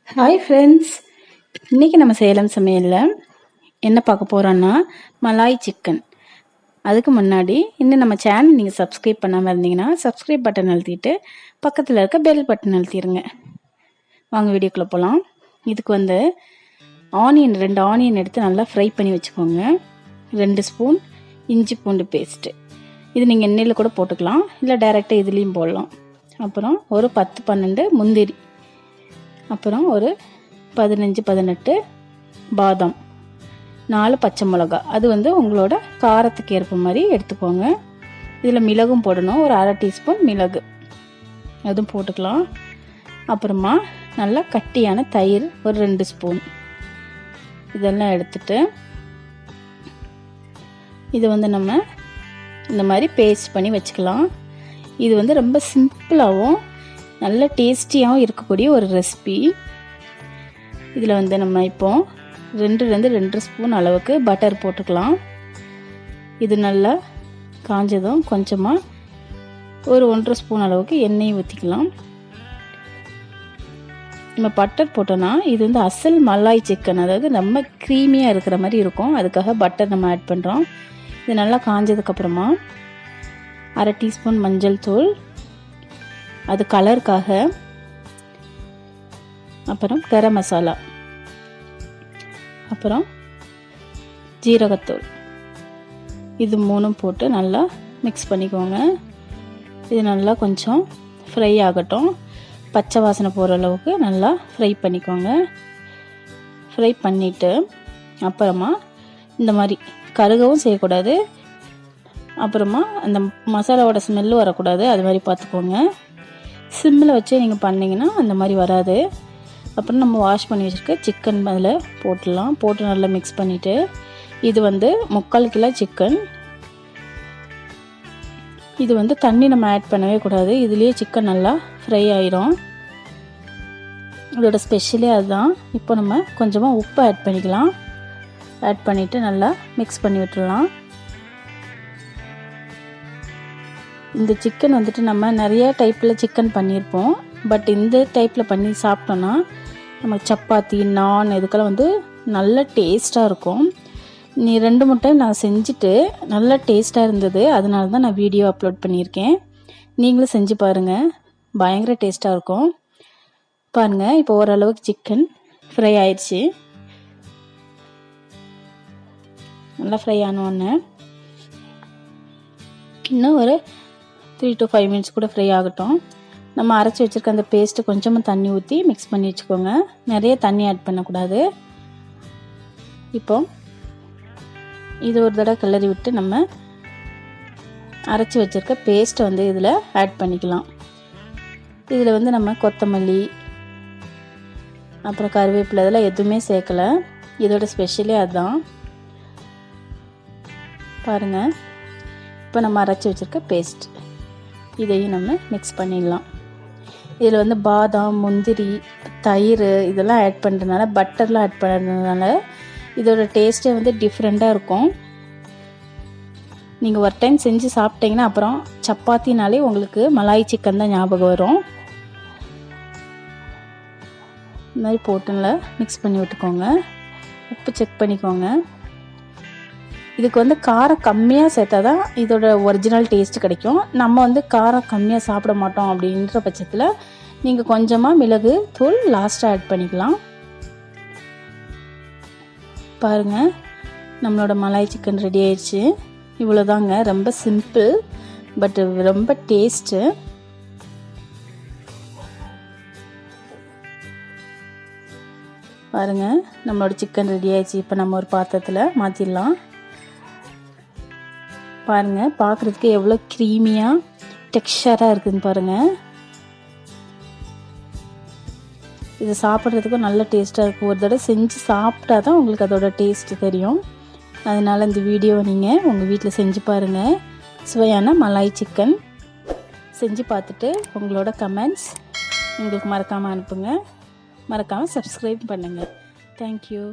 Hi friends, இன்றைக்கி நம்ம சேலம் சமையலில் என்ன பார்க்க போகிறோன்னா மலாய் சிக்கன். அதுக்கு முன்னாடி இன்னும் நம்ம சேனல் நீங்கள் சப்ஸ்கிரைப் பண்ணாமல் இருந்தீங்கன்னா சப்ஸ்கிரைப் பட்டன் அழுத்திட்டு பக்கத்தில் இருக்க பெல் பட்டன் அழுத்திடுங்க. வாங்க வீடியோக்குள்ளே போகலாம். இதுக்கு ரெண்டு ஆனியன் எடுத்து நல்லா ஃப்ரை பண்ணி வச்சுக்கோங்க. 2 ஸ்பூன் இஞ்சி பூண்டு பேஸ்ட்டு, இது நீங்கள் எண்ணெயில் கூட போட்டுக்கலாம், இல்லை டைரெக்டாக இதுலேயும் போடலாம். அப்புறம் ஒரு 10-12 முந்திரி, அப்புறம் ஒரு 15-18 பாதாம், 4 பச்சை மிளகா, அது உங்களோட காரத்துக்கு ஏற்ப மாதிரி எடுத்துக்கோங்க. இதில் மிளகும் போடணும், ஒரு 1/2 டீஸ்பூன் மிளகு அதுவும் போட்டுக்கலாம். அப்புறமா நல்லா கட்டியான தயிர் ஒரு 2 ஸ்பூன், இதெல்லாம் எடுத்துட்டு இது நம்ம இந்த மாதிரி பேஸ்ட் பண்ணி வச்சுக்கலாம். இது ரொம்ப சிம்பிளாகவும் நல்ல டேஸ்டியாகவும் இருக்கக்கூடிய ஒரு ரெசிபி. இதில் நம்ம இப்போ 2 ஸ்பூன் அளவுக்கு பட்டர் போட்டுக்கலாம். இது நல்லா காஞ்சதும் கொஞ்சமாக ஒரு 1.5 ஸ்பூன் அளவுக்கு எண்ணெய் ஊற்றிக்கலாம். நம்ம பட்டர் போட்டோன்னா இது அசல் மலாய் சிக்கன், அதாவது ரொம்ப க்ரீமியாக இருக்கிற மாதிரி இருக்கும். அதுக்காக பட்டர் நம்ம ஆட் பண்ணுறோம். இது நல்லா காஞ்சதுக்கப்புறமா 1/2 டீஸ்பூன் மஞ்சள் தூள், அது கலருக்காக. அப்புறம் கரம் மசாலா, அப்புறம் ஜீரகத்தூள், இது 3 போட்டு நல்லா மிக்ஸ் பண்ணிக்கோங்க. இது நல்லா கொஞ்சம் ஃப்ரை ஆகட்டும், பச்சை வாசனை போகிற அளவுக்கு நல்லா ஃப்ரை பண்ணிக்கோங்க. ஃப்ரை பண்ணிவிட்டு அப்புறமா இந்த மாதிரி கருகவும் செய்யக்கூடாது, அப்புறமா அந்த மசாலாவோட ஸ்மெல்லு வரக்கூடாது, அது மாதிரி பார்த்துக்கோங்க. சிம்மில் வச்சு நீங்கள் பண்ணிங்கன்னா அந்த மாதிரி வராது. அப்புறம் நம்ம வாஷ் பண்ணி வச்சுருக்க சிக்கன் அதில் போட்டுடலாம். போட்டு நல்லா மிக்ஸ் பண்ணிவிட்டு இது 3/4 கிலோ சிக்கன். இது தண்ணி நம்ம ஆட் பண்ணவே கூடாது, இதுலேயே சிக்கன் நல்லா ஃப்ரை ஆயிரும். இதோட ஸ்பெஷலே அதுதான். இப்போ நம்ம கொஞ்சமாக உப்பு ஆட் பண்ணிக்கலாம். ஆட் பண்ணிவிட்டு நல்லா மிக்ஸ் பண்ணி விட்டுடலாம். இந்த சிக்கன் நம்ம நிறைய டைப்பில் சிக்கன் பண்ணியிருப்போம். பட் இந்த டைப்பில் பண்ணி சாப்பிட்டோன்னா நம்ம சப்பாத்தி, நான் இதுக்கெல்லாம் நல்ல டேஸ்ட்டாக இருக்கும். 2-3 டைம் நான் செஞ்சுட்டு நல்ல டேஸ்ட்டாக இருந்தது, அதனால தான் நான் வீடியோ அப்லோட் பண்ணியிருக்கேன். நீங்களும் செஞ்சு பாருங்கள், பயங்கர டேஸ்ட்டாக இருக்கும். பாருங்கள், இப்போ ஓரளவுக்கு சிக்கன் ஃப்ரை ஆயிடுச்சு. நல்லா ஃப்ரை ஆனோடனே இன்னும் ஒரு 3 to 5 minutes கூட ஃப்ரை ஆகட்டும். நம்ம அரைச்சி வச்சுருக்க அந்த பேஸ்ட்டு கொஞ்சமாக தண்ணி ஊற்றி மிக்ஸ் பண்ணி வச்சுக்கோங்க. நிறைய தண்ணி ஆட் பண்ணக்கூடாது. இப்போ இது ஒரு தடவை கிளறி விட்டு நம்ம அரைச்சி வச்சுருக்க பேஸ்ட்டை இதில் ஆட் பண்ணிக்கலாம். இதில் நம்ம கொத்தமல்லி, அப்புறம் கருவேப்பிலை, இதெல்லாம் எதுவுமே சேர்க்கலை. இதோட ஸ்பெஷலே அதுதான். பாருங்கள், இப்போ நம்ம அரைச்சி வச்சுருக்க பேஸ்ட் இதையும் நம்ம மிக்ஸ் பண்ணிடலாம். இதில் பாதாம், முந்திரி, தயிர் இதெல்லாம் ஆட் பண்ணுறதுனால, பட்டர்லாம் ஆட் பண்ணுறதுனால இதோட டேஸ்ட்டே டிஃப்ரெண்ட்டாக இருக்கும். நீங்கள் ஒரு டைம் செஞ்சு சாப்பிட்டீங்கன்னா அப்புறம் சப்பாத்தினாலே உங்களுக்கு மலாய் சிக்கன் தான் ஞாபகம் வரும். இந்த மாதிரி போட்டுல மிக்ஸ் பண்ணி விட்டுக்கோங்க. உப்பு செக் பண்ணிக்கோங்க. இதுக்கு காரம் கம்மியாக சேர்த்தா தான் இதோட ஒரிஜினல் டேஸ்ட் கிடைக்கும். நம்ம காரம் கம்மியாக சாப்பிட மாட்டோம் அப்படின்ற பட்சத்தில் நீங்கள் கொஞ்சமாக மிளகு தூள் லாஸ்ட்டாக ஆட் பண்ணிக்கலாம். பாருங்கள், நம்மளோட மலாய் சிக்கன் ரெடி ஆயிடுச்சு. இவ்வளோதாங்க, ரொம்ப சிம்பிள் பட் ரொம்ப டேஸ்ட்டு. பாருங்கள், நம்மளோட சிக்கன் ரெடி ஆயிடுச்சு. இப்போ நம்ம ஒரு பாத்திரத்தில் மாற்றிடலாம். பாருங்கள், பார்க்குறதுக்கு எவ்வளோ க்ரீமியாக டெக்ஸ்சராக இருக்குதுன்னு பாருங்கள். இது சாப்பிட்றதுக்கும் நல்ல டேஸ்ட்டாக இருக்கும். ஒரு தடவை செஞ்சு சாப்பிட்டா தான் உங்களுக்கு அதோட டேஸ்ட்டு தெரியும். அதனால் இந்த வீடியோவை நீங்கள் உங்கள் வீட்டில் செஞ்சு பாருங்கள். சுவையான மலாய் சிக்கன் செஞ்சு பார்த்துட்டு உங்களோட கமெண்ட்ஸ் எங்களுக்கு மறக்காமல் அனுப்புங்க. மறக்காமல் சப்ஸ்கிரைப் பண்ணுங்கள். தேங்க்யூ.